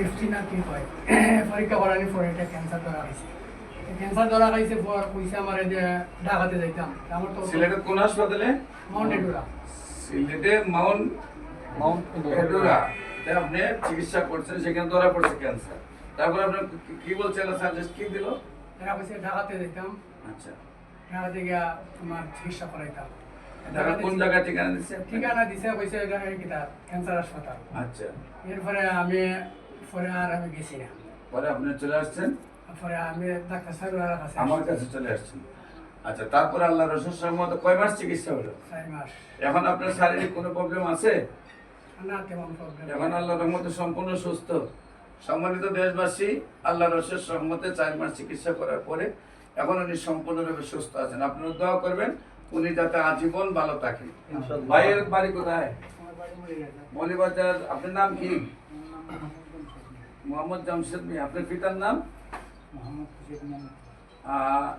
FT না কি কয় পরীক্ষা করানোর পরে এটা ক্যান্সার ধরা খাইছে। ক্যান্সার ধরা খাইছে পর কইছে আমার যে ঢাকাতে যাইতাম। আমার তো সিলেটের কোন হাসপাতালে? মাউন্ট এডুরা। সিলেটে মাউন্ট এডুরা আপনি চিকিৎসা করছেন, সেখানে ধরা পড়ছে ক্যান্সার। তারপর আপনার কি বলছেন, সাজেস্ট কি দিল? এরা কইছে ঢাকাতে যাইতাম, আচ্ছা, ঢাকাতে গিয়া তোমার চিকিৎসা করাইতাম। ঢাকা কোন জায়গায় ঠিকানা দিচ্ছে? ঠিকানা দিছে কইছে কিতা ক্যান্সার হাসপাতাল। আচ্ছা, এরপরে আমি গেছি না। পরে আপনি চলে আসছেন? পরে আমি ডাক্তার সাহেবের কাছে আমার কাছে চলে আসছেন। আচ্ছা, তারপরে আল্লাহ রসুল রহমতে কয় মাস চিকিৎসা হলো? 4 মাস। এখন আপনার শারীরিক কোনো প্রবলেম আছে? না, তেমন প্রবলেম। এখন আল্লাহ রহমতে সম্পূর্ণ সুস্থ। সম্মানিত দেশবাসী, আল্লাহ রসুল রহমতে 4 মাস চিকিৎসা করার পরে এখন উনি সম্পূর্ণরূপে সুস্থ আছেন। আপনারা দোয়া করবেন উনি যাতে আজীবন ভালো থাকেন। ভাইয়ের বাড়ি কোথায়? মৌলিবাজার। আপনার নাম কি? মোহাম্মদ জামশেদ মিয়া। আপনার পিতার নাম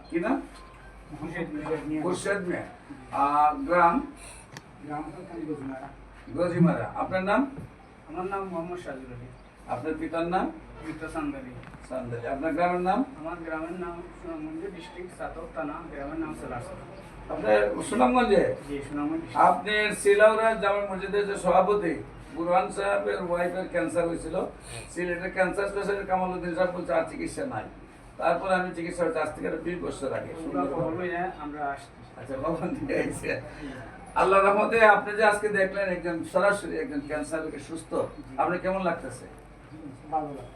কি নাম? খুরশেদ মিয়া। গ্রাম গজিমারা। আপনার নাম? আমার নাম মোহাম্মদ সাজুল আলী। আপনার পিতার নাম? মিত্র সান্দালি। সান্দালি। আপনার গ্রামের নাম? আমার গ্রামের নাম সুনামগঞ্জ ডিস্ট্রিক্ট, সাতক থানা। গ্রামের নাম সেলারসা। আপনার সুনামগঞ্জে? জি, সুনামগঞ্জ। আপনি সিলাউরা জামে মসজিদের যে সভাপতি বুরহান সাহেবের ওয়াইফের ক্যান্সার হয়েছিল, সিলেটের ক্যান্সার স্পেশালিস্ট কামালউদ্দিন সাহেব বলছে আর চিকিৎসা নাই। তারপরে আমি চিকিৎসা হচ্ছে আজ থেকে 20 বছর আগে। আমরা আসছি। আচ্ছা, কখন থেকে আইছে? আল্লাহ রহমতে আপনি যে আজকে দেখলেন একজন সরাসরি একজন ক্যান্সার রোগী সুস্থ, আপনার কেমন লাগতেছে? ভালো লাগে।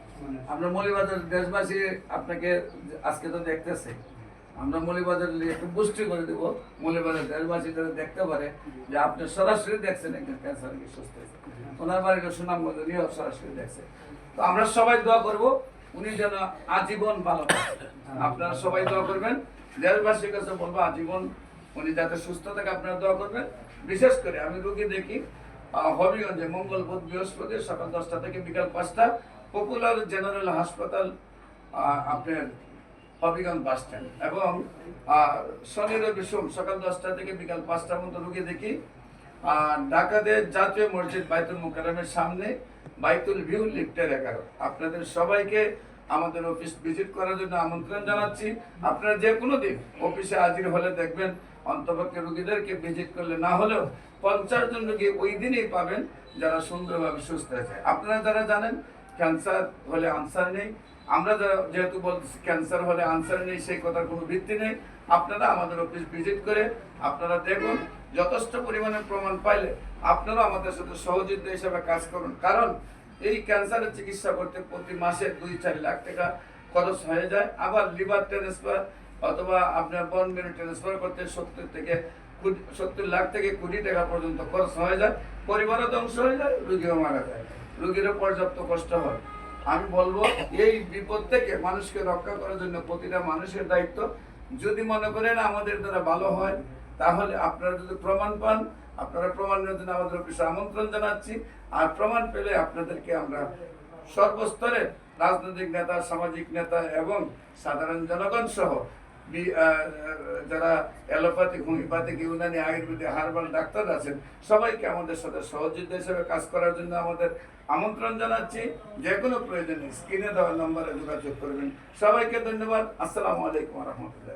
আমরা মৌলিবাজার দেশবাসী আপনাকে আজকে তো দেখতেছে, আমরা মৌলিবাজার একটু পুষ্টি করে দেব। মৌলিবাজার দেশবাসী যারা দেখতে পারে যে আপনি সরাসরি দেখছেন একজন ক্যান্সার রোগী সুস্থ হয়েছে। ওনার বাড়িটা সুনামগঞ্জ, উনিও সরাসরি দেখছে। তো আমরা সবাই দোয়া করব উনি যেন আজীবন ভালো থাকেন। আপনারা সবাই দোয়া করবেন। দেশবাসীর কাছে বলবো আজীবন উনি যাতে সুস্থ থাকে, আপনারা দোয়া করবেন। বিশেষ করে আমি রোগী দেখি হবিগঞ্জে মঙ্গল বুধ বৃহস্পতি সকাল 10টা থেকে বিকাল 5টা, পপুলার জেনারেল হাসপাতাল আপনার হবিগঞ্জ বাস স্ট্যান্ড, এবং শনি রবি সোম সকাল 10টা থেকে বিকাল 5টার মতো রোগী দেখি। ঢাকাতে জাতীয় মসজিদ বাইতুল মুকাররমের সামনে বাইতুল ভিউ লিফটের 11। আপনাদের সবাইকে আমাদের অফিস ভিজিট করার জন্য আমন্ত্রণ জানাচ্ছি। আপনারা যে কোনো দিন অফিসে হাজির হলে দেখবেন অন্তপক্ষে রোগীদেরকে ভিজিট করলে না হলেও 50 জন রোগী ওই দিনই পাবেন যারা সুন্দরভাবে সুস্থ হয়েছে। আপনারা যারা জানেন ক্যান্সার হলে আনসার নেই, আমরা যারা যেহেতু বলতেছি ক্যান্সার হলে আনসার নেই, সেই কথার কোনো ভিত্তি নেই। আপনারা আমাদের অফিস ভিজিট করে আপনারা দেখুন, যথেষ্ট পরিমাণে প্রমাণ পাইলে আপনারা আমাদের সাথে সহযোগিতা হিসাবে কাজ করুন। কারণ এই ক্যান্সারের চিকিৎসা করতে প্রতি মাসে 2-4 লাখ টাকা খরচ হয়ে যায়। আবার লিভার ট্রান্সফার অথবা আপনার বোন মেরু ট্রান্সফার করতে 70 লাখ থেকে 20 টাকা পর্যন্ত খরচ হয়ে যায়। পরিবারও ধ্বংস হয়ে যায়, রোগীও মারা যায়, রোগীরও পর্যাপ্ত কষ্ট হয়। আমি বলবো এই বিপদ থেকে মানুষকে রক্ষা করার জন্য প্রতিটা মানুষের দায়িত্ব। যদি মনে করেন আমাদের দ্বারা ভালো হয়, তাহলে আপনারা যদি প্রমাণ পান, আপনারা প্রমাণের জন্য আমাদের অফিসে আমন্ত্রণ জানাচ্ছি। আর প্রমাণ পেলে আপনাদেরকে আমরা সর্বস্তরের রাজনৈতিক নেতা, সামাজিক নেতা এবং সাধারণ জনগণ সহ যারা allopathic, homeopathic, Unani, Ayurvedic, herbal doctor আছেন, সবাইকে আমাদের সাথে সহযোগিতা হিসেবে কাজ করার জন্য আমাদের আমন্ত্রণ জানাচ্ছি। যে কোনো প্রয়োজনে স্ক্রিনে দেওয়া নম্বরে যোগাযোগ করবেন। সবাইকে ধন্যবাদ। আসসালামু আলাইকুম ওয়া রাহমাতুল্লাহ।